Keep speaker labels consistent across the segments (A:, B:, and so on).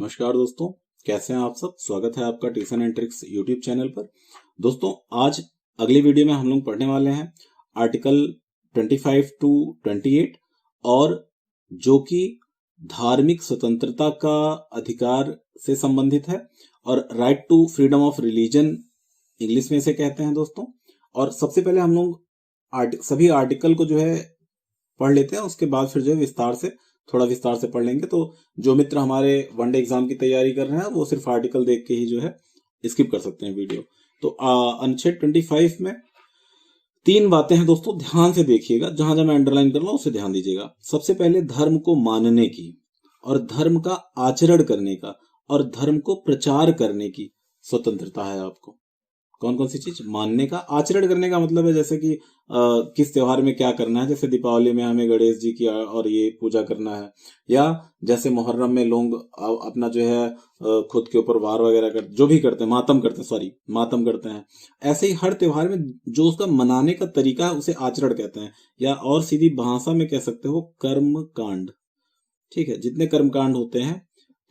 A: नमस्कार दोस्तों, कैसे हैं आप सब। स्वागत है आपका tuition and tricks YouTube channel पर। दोस्तों, आज अगली वीडियो में हम लोग पढ़ने वाले हैं आर्टिकल 25 टू 28 और जो कि धार्मिक स्वतंत्रता का अधिकार से संबंधित है और right to freedom of religion English में इसे कहते हैं दोस्तों। और सबसे पहले हम लोग सभी आर्टिकल को जो है पढ़ लेते हैं, उसके बाद फिर जो है थोड़ा विस्तार से पढ़ लेंगे। तो जो मित्र हमारे वनडे एग्जाम की तैयारी कर रहे हैं वो सिर्फ आर्टिकल देख के ही जो है स्किप कर सकते हैं वीडियो। तो अनुच्छेद 25 में 3 बातें हैं दोस्तों, ध्यान से देखिएगा। जहां जहां मैं अंडरलाइन कर रहा हूं उसे ध्यान दीजिएगा। सबसे पहले धर्म को मानने की और धर्म का आचरण करने का और धर्म को प्रचार करने की स्वतंत्रता है आपको। कौन कौन सी चीज मानने का, आचरण करने का मतलब है जैसे कि किस त्योहार में क्या करना है। जैसे दीपावली में हमें गणेश जी की और ये पूजा करना है, या जैसे मुहर्रम में लोग अपना जो है खुद के ऊपर वार वगैरह कर जो भी करते हैं, मातम करते हैं। ऐसे ही हर त्योहार में जो उसका मनाने का तरीका है उसे आचरण कहते हैं, या और सीधी भाषा में कह सकते हो कर्म कांड। ठीक है, जितने कर्म कांड होते हैं,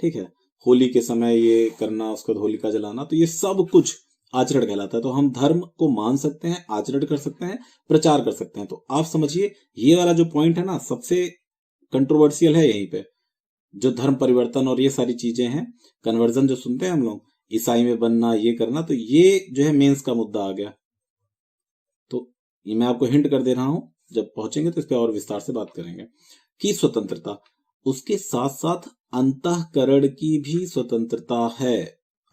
A: ठीक है, होली के समय ये करना, उसको होलिका जलाना, तो ये सब कुछ आचरण कहलाता है। तो हम धर्म को मान सकते हैं, आचरण कर सकते हैं, प्रचार कर सकते हैं। तो आप समझिए ये वाला जो पॉइंट है ना, सबसे कंट्रोवर्शियल है यहीं पे। जो धर्म परिवर्तन और ये सारी चीजें हैं, कन्वर्जन जो सुनते हैं हम लोग, ईसाई में बनना, ये करना, तो ये जो है मेंस का मुद्दा आ गया। तो ये मैं आपको हिंट कर दे रहा हूं, जब पहुंचेंगे तो इस पर और विस्तार से बात करेंगे। कि स्वतंत्रता, उसके साथ साथ अंतःकरण की भी स्वतंत्रता है।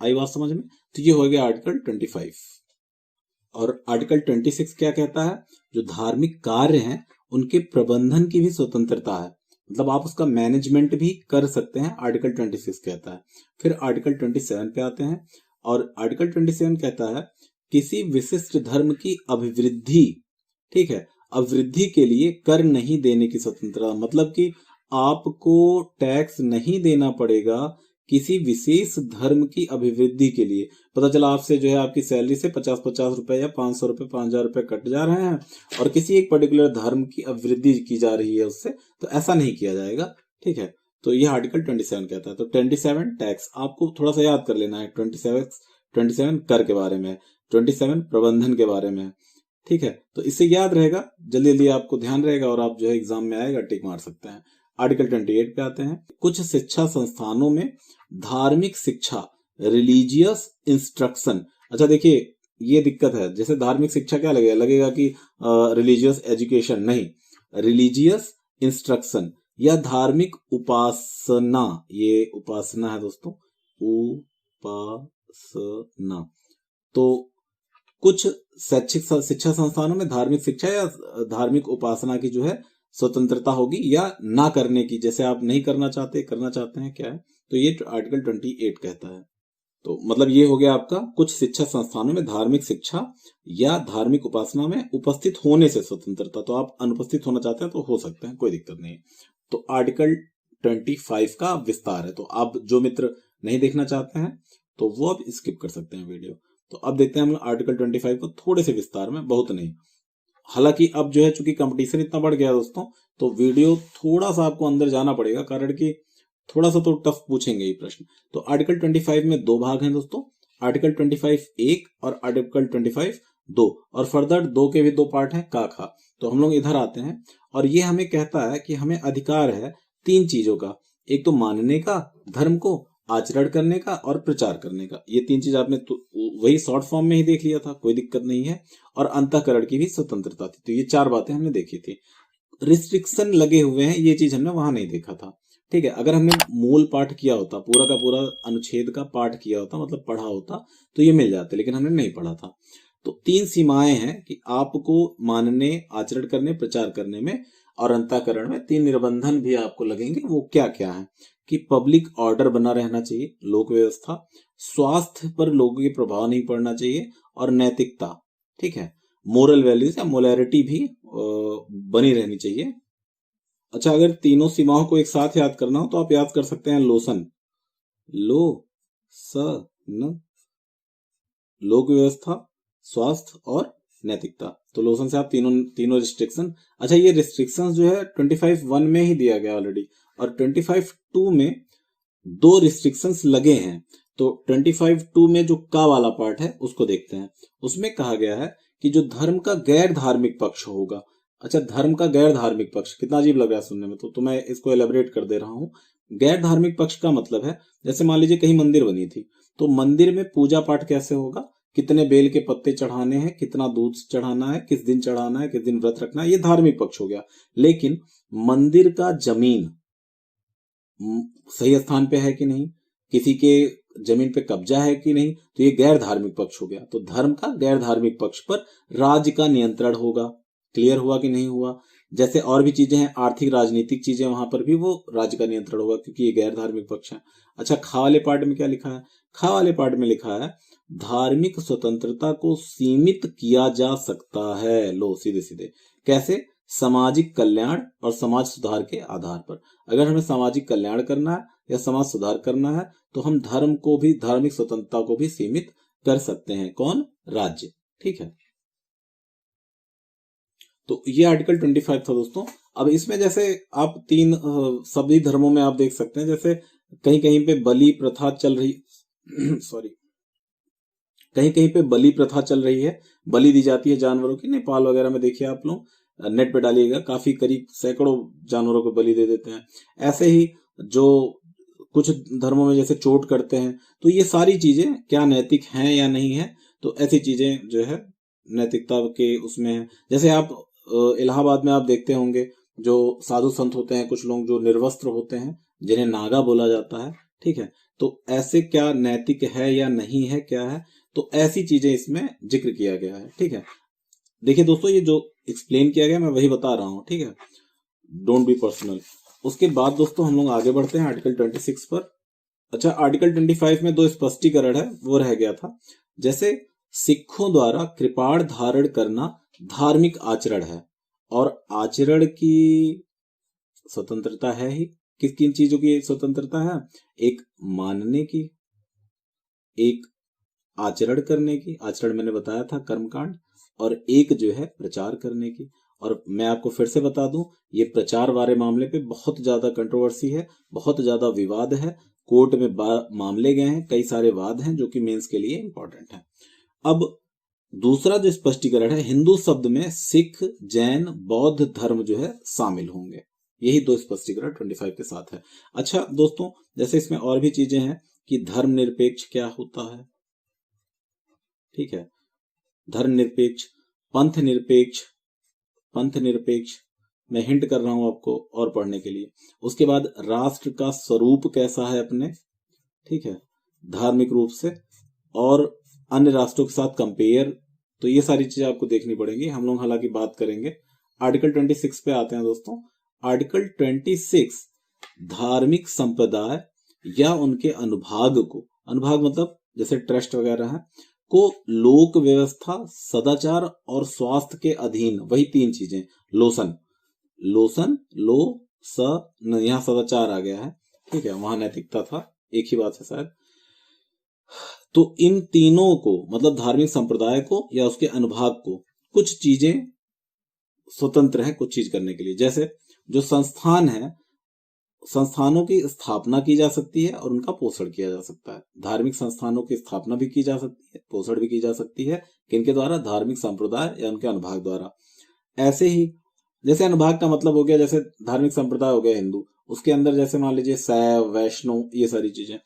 A: आई बात समझ में। तो ये हो गया आर्टिकल 25। और आर्टिकल 26 क्या कहता है? जो धार्मिक कार्य हैं उनके प्रबंधन की भी स्वतंत्रता है, मतलब आप उसका मैनेजमेंट भी कर सकते हैं, आर्टिकल 26 कहता है। फिर आर्टिकल 27 पे आते हैं और आर्टिकल 27 कहता है किसी विशिष्ट धर्म की अभिवृद्धि, ठीक है, अभिवृद्धि के लिए कर नहीं देने की स्वतंत्रता। मतलब कि आपको टैक्स नहीं देना पड़ेगा किसी विशेष धर्म की अभिवृद्धि के लिए। पता चला आपसे जो है आपकी सैलरी से 50-50 रुपए या 500 रुपए, 5000 रुपए कट जा रहे हैं और किसी एक पर्टिकुलर धर्म की अभिवृद्धि की जा रही है उससे, तो ऐसा नहीं किया जाएगा। ठीक है, तो यह आर्टिकल 27 कहता है। तो 27 टैक्स आपको थोड़ा सा याद कर लेना है। 27 कर के बारे में, 27 प्रबंधन के बारे में। ठीक है, तो इससे याद रहेगा, जल्दी जल्दी आपको ध्यान रहेगा और आप जो है एग्जाम में आएगा टिक मार सकते हैं। आर्टिकल 28 पे आते हैं। कुछ शिक्षा संस्थानों में धार्मिक शिक्षा, रिलीजियस इंस्ट्रक्शन। अच्छा देखिए, ये दिक्कत है। जैसे धार्मिक शिक्षा क्या लगेगा कि रिलीजियस एजुकेशन नहीं, रिलीजियस इंस्ट्रक्शन या धार्मिक उपासना। ये उपासना है दोस्तों, उपासना। तो कुछ शैक्षिक शिक्षा संस्थानों में धार्मिक शिक्षा या धार्मिक उपासना की जो है स्वतंत्रता होगी, या ना करने की। जैसे आप नहीं करना चाहते, करना चाहते हैं, क्या है, तो ये आर्टिकल 28 कहता है। तो मतलब ये हो गया आपका कुछ शिक्षा संस्थानों में धार्मिक शिक्षा या धार्मिक उपासना में उपस्थित होने से स्वतंत्रता। तो आप अनुपस्थित होना चाहते हैं तो हो सकते हैं, कोई दिक्कत नहीं। तो आर्टिकल 25 का विस्तार है। तो आप जो मित्र नहीं देखना चाहते हैं तो वो अब स्किप कर सकते हैं वीडियो। तो अब देखते हैं हम आर्टिकल 25 को थोड़े से विस्तार में, बहुत नहीं। हालांकि अब जो है चूंकि कंपटीशन इतना बढ़ गया दोस्तों, तो वीडियो थोड़ा सा आपको अंदर जाना पड़ेगा, कारण कि थोड़ा सा तो टफ पूछेंगे ये प्रश्न। तो आर्टिकल 25 में 2 भाग हैं दोस्तों, आर्टिकल 25 1 और आर्टिकल 25 2, और फर्दर 2 के भी 2 पार्ट हैं, का खा। तो हम लोग इधर आते हैं और ये हमें कहता है कि हमें अधिकार है 3 चीजों का। एक तो मानने का धर्म को, आचरण करने का और प्रचार करने का। ये 3 चीज आपने तो वही शॉर्ट फॉर्म में ही देख लिया था, कोई दिक्कत नहीं है। और अंतःकरण की भी स्वतंत्रता थी। तो ये 4 बातें हमने देखी थी। रिस्ट्रिक्शन लगे हुए हैं, ये चीज हमने वहां नहीं देखा था। ठीक है, अगर हमने मूल पाठ किया होता, पूरा का पूरा अनुच्छेद का पाठ किया होता, मतलब पढ़ा होता, तो ये मिल जाते, लेकिन हमने नहीं पढ़ा था। तो 3 सीमाएं हैं कि आपको मानने, आचरण करने, प्रचार करने में और अंतःकरण में 3 निर्बंधन भी आपको लगेंगे। वो क्या क्या है कि पब्लिक ऑर्डर बना रहना चाहिए, लोक व्यवस्था, स्वास्थ्य पर लोगों के प्रभाव नहीं पड़ना चाहिए, और नैतिकता। ठीक है, मोरल वैल्यूज या मोलैरिटी भी बनी रहनी चाहिए। अच्छा, अगर तीनों सीमाओं को एक साथ याद करना हो तो आप याद कर सकते हैं लोसन, लो स न, लोक व्यवस्था, स्वास्थ्य और नैतिकता। तो लोसन से आप तीनों रिस्ट्रिक्शन। अच्छा, ये रिस्ट्रिक्शंस जो है 25(1) में ही दिया गया ऑलरेडी, और 25(2) में दो रिस्ट्रिक्शंस लगे हैं। तो 25(2) में जो का वाला पार्ट है उसको देखते हैं। उसमें कहा गया है कि जो धर्म का गैर धार्मिक पक्ष होगा। अच्छा, धर्म का गैर धार्मिक पक्ष कितना अजीब लग रहा है सुनने में, तो मैं इसको एलेबरेट कर दे रहा हूं। गैर धार्मिक पक्ष का मतलब है, जैसे मान लीजिए कहीं मंदिर बनी थी, तो मंदिर में पूजा पाठ कैसे होगा, कितने बेल के पत्ते चढ़ाने हैं, कितना दूध चढ़ाना है, किस दिन चढ़ाना है, किस दिन व्रत रखना है, ये धार्मिक पक्ष हो गया। लेकिन मंदिर का जमीन सही स्थान पे है कि नहीं, किसी के जमीन पे कब्जा है कि नहीं, तो ये गैर धार्मिक पक्ष हो गया। तो धर्म का गैर धार्मिक पक्ष पर राज्य का नियंत्रण होगा। क्लियर हुआ कि नहीं हुआ? जैसे और भी चीजें हैं, आर्थिक राजनीतिक चीजें, वहां पर भी वो राज्य का नियंत्रण होगा, क्योंकि ये गैर धार्मिक पक्ष है। अच्छा, खा वाले पार्ट में क्या लिखा है? खा वाले पार्ट में लिखा है धार्मिक स्वतंत्रता को सीमित किया जा सकता है। लो सीधे सीधे कैसे? सामाजिक कल्याण और समाज सुधार के आधार पर। अगर हमें सामाजिक कल्याण करना है या समाज सुधार करना है तो हम धर्म को भी, धार्मिक स्वतंत्रता को भी सीमित कर सकते हैं। कौन? राज्य। ठीक है, तो ये आर्टिकल 25 था दोस्तों। अब इसमें जैसे आप तीन सभी धर्मों में आप देख सकते हैं, जैसे कहीं कहीं पे बलि प्रथा चल रही सॉरी, कहीं कहीं पे बलि प्रथा चल रही है, बलि दी जाती है जानवरों की। नेपाल वगैरह में देखिए, आप लोग नेट पे डालिएगा, काफी करीब सैकड़ों जानवरों को बलि दे देते हैं। ऐसे ही जो कुछ धर्मों में जैसे चोट करते हैं, तो ये सारी चीजें क्या नैतिक हैं या नहीं है, तो ऐसी चीजें जो है नैतिकता के उसमें है। जैसे आप इलाहाबाद में आप देखते होंगे, जो साधु संत होते हैं, कुछ लोग जो निर्वस्त्र होते हैं, जिन्हें नागा बोला जाता है। ठीक है, तो ऐसे क्या नैतिक है या नहीं है, क्या है, तो ऐसी चीजें इसमें जिक्र किया गया है। ठीक है, देखिए दोस्तों, ये जो एक्सप्लेन किया गया मैं वही बता रहा हूं। ठीक है, डोंट बी पर्सनल। उसके बाद दोस्तों हम लोग आगे बढ़ते हैं आर्टिकल 26 पर। अच्छा, आर्टिकल 25 में दो स्पष्टीकरण है, वो रह गया था। जैसे सिखों द्वारा कृपाण धारण करना धार्मिक आचरण है, और आचरण की स्वतंत्रता है ही। किन किन चीजों की स्वतंत्रता है? एक मानने की, एक आचरण करने की, आचरण मैंने बताया था कर्मकांड, और एक जो है प्रचार करने की। और मैं आपको फिर से बता दूं, ये प्रचार वाले मामले पे बहुत ज्यादा कंट्रोवर्सी है, बहुत ज्यादा विवाद है, कोर्ट में मामले गए हैं, कई सारे वाद हैं जो कि मेंस के लिए इंपॉर्टेंट है। अब दूसरा जो स्पष्टीकरण है, हिंदू शब्द में सिख, जैन, बौद्ध धर्म जो है शामिल होंगे। यही दो स्पष्टीकरण 25 के साथ है। अच्छा दोस्तों, जैसे इसमें और भी चीजें हैं कि धर्म निरपेक्ष क्या होता है। ठीक है, धर्म निरपेक्ष, पंथ निरपेक्ष, पंथ निरपेक्ष, मैं हिंट कर रहा हूं आपको और पढ़ने के लिए। उसके बाद राष्ट्र का स्वरूप कैसा है अपने, ठीक है, धार्मिक रूप से, और अन्य राष्ट्रों के साथ कंपेयर, तो ये सारी चीजें आपको देखनी पड़ेंगी। हम लोग हालांकि बात करेंगे। आर्टिकल 26 पे आते हैं दोस्तों। आर्टिकल 26 धार्मिक संप्रदाय या उनके अनुभाग को, अनुभाग मतलब जैसे ट्रस्ट वगैरह है, को लोक व्यवस्था, सदाचार और स्वास्थ्य के अधीन, वही तीन चीजें, लोसन, लोसन, लो स, यहाँ सदाचार आ गया है। ठीक है, वहां नैतिकता था, एक ही बात है शायद। तो इन तीनों को, मतलब धार्मिक संप्रदाय को या उसके अनुभाग को, कुछ चीजें स्वतंत्र है कुछ चीज करने के लिए। जैसे जो संस्थान है, संस्थानों की स्थापना की जा सकती है और उनका पोषण किया जा सकता है। धार्मिक संस्थानों की स्थापना भी की जा सकती है, पोषण भी की जा सकती है, किनके द्वारा? धार्मिक संप्रदाय या उनके अनुभाग द्वारा। ऐसे ही जैसे अनुभाग का मतलब हो गया, जैसे धार्मिक संप्रदाय हो गया हिंदू, उसके अंदर जैसे मान लीजिए शैव, वैष्णव, ये सारी चीजें।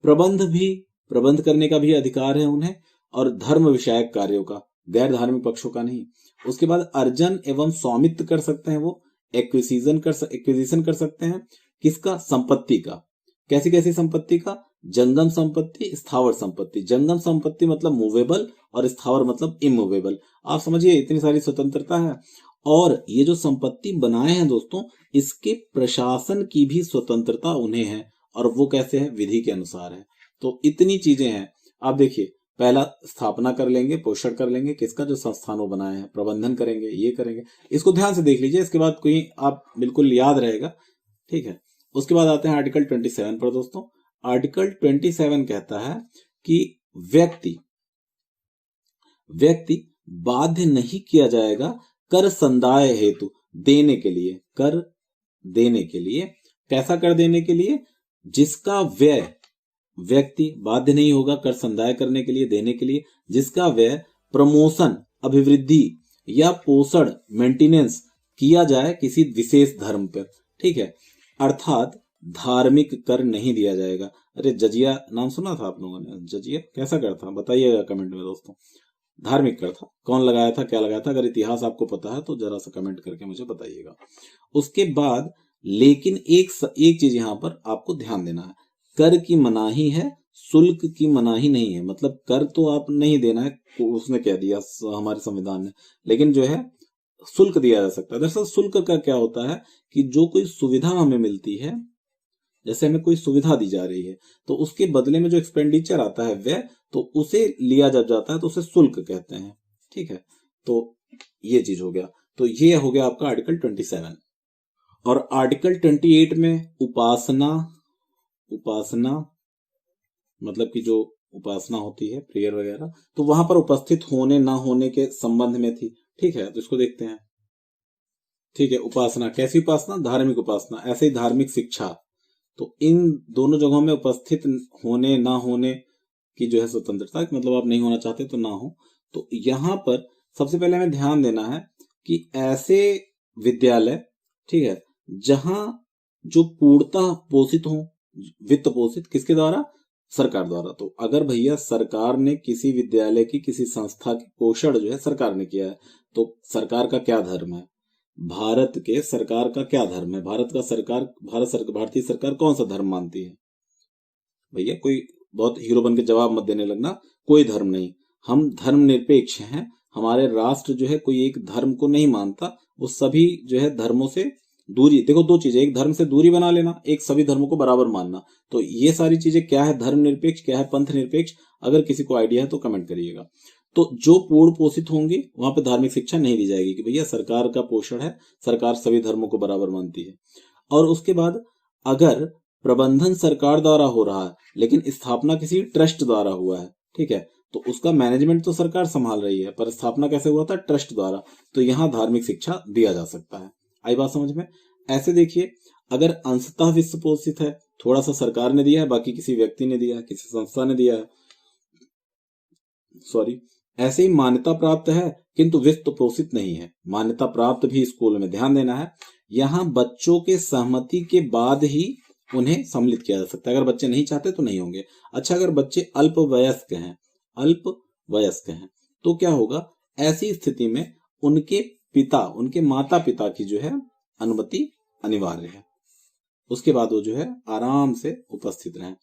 A: प्रबंध भी, प्रबंध करने का भी अधिकार है उन्हें, और धर्म विषयक कार्यों का, गैर धार्मिक पक्षों का नहीं। उसके बाद अर्जन एवं स्वामित्व कर सकते हैं वो, एक्विजिशन कर सकते हैं। किसका? संपत्ति का। कैसी कैसी संपत्ति का? जंगम संपत्ति, स्थावर संपत्ति। जंगम संपत्ति मतलब मूवेबल, और स्थावर मतलब इमूवेबल। आप समझिए, इतनी सारी स्वतंत्रता है। और ये जो संपत्ति बनाए हैं दोस्तों, इसके प्रशासन की भी स्वतंत्रता उन्हें है, और वो कैसे है? विधि के अनुसार है। तो इतनी चीजें हैं। आप देखिए, पहला स्थापना कर लेंगे, पोषण कर लेंगे, किसका? जो संस्थानों बनाए हैं, प्रबंधन करेंगे, ये करेंगे। इसको ध्यान से देख लीजिए, इसके बाद कोई आप बिल्कुल याद रहेगा। ठीक है, उसके बाद आते हैं आर्टिकल 27 पर दोस्तों। आर्टिकल 27 कहता है कि व्यक्ति बाध्य नहीं किया जाएगा कर संदाय हेतु देने के लिए, कर देने के लिए। कैसा कर देने के लिए? जिसका व्यय व्यक्ति बाध्य नहीं होगा कर संदाय करने के लिए, देने के लिए, जिसका व्यय प्रमोशन, अभिवृद्धि या पोषण, मेंटेनेंस किया जाए किसी विशेष धर्म पर, ठीक है। अर्थात धार्मिक कर नहीं दिया जाएगा। अरे जजिया नाम सुना था आप लोगों ने? जजिया कैसा कर था बताइएगा कमेंट में दोस्तों। धार्मिक कर था, कौन लगाया था, क्या लगाया था? अगर इतिहास आपको पता है तो जरा सा कमेंट करके मुझे बताइएगा। उसके बाद लेकिन एक चीज यहां पर आपको ध्यान देना है, कर की मनाही है, शुल्क की मनाही नहीं है। मतलब कर तो आप नहीं देना है, उसने कह दिया हमारे संविधान ने, लेकिन जो है शुल्क दिया जा सकता है। दरअसल शुल्क का क्या होता है कि जो कोई सुविधा हमें मिलती है, जैसे हमें कोई सुविधा दी जा रही है तो उसके बदले में जो एक्सपेंडिचर आता है व्यय, तो उसे लिया जब जाता है तो उसे शुल्क कहते हैं, ठीक है। तो ये चीज हो गया। तो ये हो गया आपका आर्टिकल 27। और आर्टिकल 28 में उपासना मतलब कि जो उपासना होती है प्रेयर वगैरह, तो वहां पर उपस्थित होने ना होने के संबंध में थी, ठीक है। तो इसको देखते हैं, ठीक है। उपासना, कैसी उपासना? धार्मिक उपासना। ऐसे ही धार्मिक शिक्षा, तो इन दोनों जगहों में उपस्थित होने ना होने की जो है स्वतंत्रता, मतलब आप नहीं होना चाहते तो ना हो। तो यहां पर सबसे पहले हमें ध्यान देना है कि ऐसे विद्यालय, ठीक है, जहां जो पूर्णतः पोषित हो, वित्त पोषित, किसके द्वारा? सरकार द्वारा। तो अगर भैया सरकार ने किसी विद्यालय की, किसी संस्था की पोषण जो है सरकार ने किया है, तो सरकार का क्या धर्म है? भारत के सरकार का क्या धर्म है? भारतीय सरकार कौन सा धर्म मानती है? भैया कोई बहुत हीरो बन के जवाब मत देने लगना, कोई धर्म नहीं, हम धर्म निरपेक्ष हैं। हमारे राष्ट्र जो है कोई एक धर्म को नहीं मानता, वो सभी जो है धर्मों से दूरी, देखो दो चीजें, एक धर्म से दूरी बना लेना, एक सभी धर्मों को बराबर मानना। तो ये सारी चीजें क्या है? धर्म निरपेक्ष, क्या है पंथ निरपेक्ष? अगर किसी को आइडिया है तो कमेंट करिएगा। तो जो पूर्ण पोषित होंगे वहां पे धार्मिक शिक्षा नहीं दी जाएगी कि भैया सरकार का पोषण है, सरकार सभी धर्मों को बराबर मानती है। और उसके बाद अगर प्रबंधन सरकार द्वारा हो रहा है लेकिन स्थापना किसी ट्रस्ट द्वारा हुआ है, ठीक है, तो उसका मैनेजमेंट तो सरकार संभाल रही है पर स्थापना कैसे हुआ था? ट्रस्ट द्वारा। तो यहाँ धार्मिक शिक्षा दिया जा सकता है। आई बात समझ में? ऐसे देखिए, अगर अंशतः वित्त पोषित है, थोड़ा सा सरकार ने दिया है, बाकी किसी व्यक्ति ने दिया है, किसी संस्था ने दिया है, सॉरी, ऐसे ही मान्यता प्राप्त है किंतु वित्त पोषित नहीं है। मान्यता प्राप्त भी स्कूल में ध्यान देना है, यहाँ बच्चों के सहमति के बाद ही उन्हें सम्मिलित किया जा सकता है। अगर बच्चे नहीं चाहते तो नहीं होंगे। अच्छा, अगर बच्चे अल्पवयस्क हैं तो क्या होगा? ऐसी स्थिति में उनके माता पिता की जो है अनुमति अनिवार्य है। उसके बाद वो जो है आराम से उपस्थित रहें।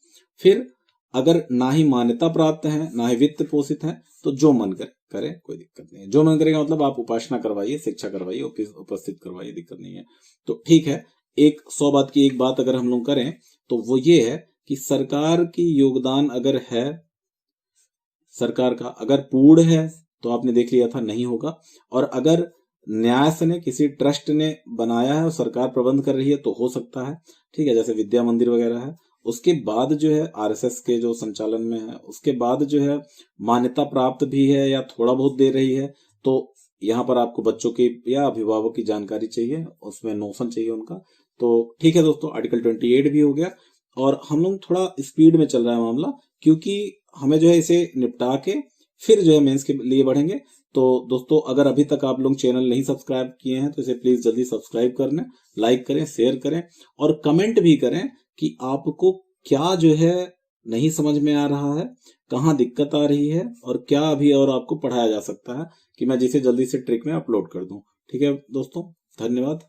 A: फिर अगर ना ही मान्यता प्राप्त है ना ही वित्त पोषित है तो जो मन करे कोई दिक्कत नहीं है। जो मन करेगा मतलब आप उपासना करवाइए, शिक्षा करवाइए, उपस्थित करवाइए, दिक्कत नहीं है। तो ठीक है, 100 बात की एक बात अगर हम लोग करें तो वो ये है कि सरकार की योगदान अगर है, सरकार का अगर पूर्ण है तो आपने देख लिया था नहीं होगा। और अगर न्यास ने, किसी ट्रस्ट ने बनाया है और सरकार प्रबंध कर रही है तो हो सकता है, ठीक है, जैसे विद्या मंदिर वगैरह है। उसके बाद जो है आरएसएस के जो संचालन में है, उसके बाद जो है मान्यता प्राप्त भी है या थोड़ा बहुत दे रही है, तो यहाँ पर आपको बच्चों की या अभिभावक की जानकारी चाहिए, उसमें नोशन चाहिए उनका। तो ठीक है दोस्तों, आर्टिकल 28 भी हो गया। और हम लोग थोड़ा स्पीड में चल रहा है मामला, क्योंकि हमें जो है इसे निपटा के फिर जो है मेंस के लिए बढ़ेंगे। तो दोस्तों, अगर अभी तक आप लोग चैनल नहीं सब्सक्राइब किए हैं तो इसे प्लीज जल्दी सब्सक्राइब कर लें, लाइक करें, शेयर करें और कमेंट भी करें कि आपको क्या जो है नहीं समझ में आ रहा है, कहाँ दिक्कत आ रही है और क्या अभी और आपको पढ़ाया जा सकता है, कि मैं जिसे जल्दी से ट्रिक में अपलोड कर दूं। ठीक है दोस्तों, धन्यवाद।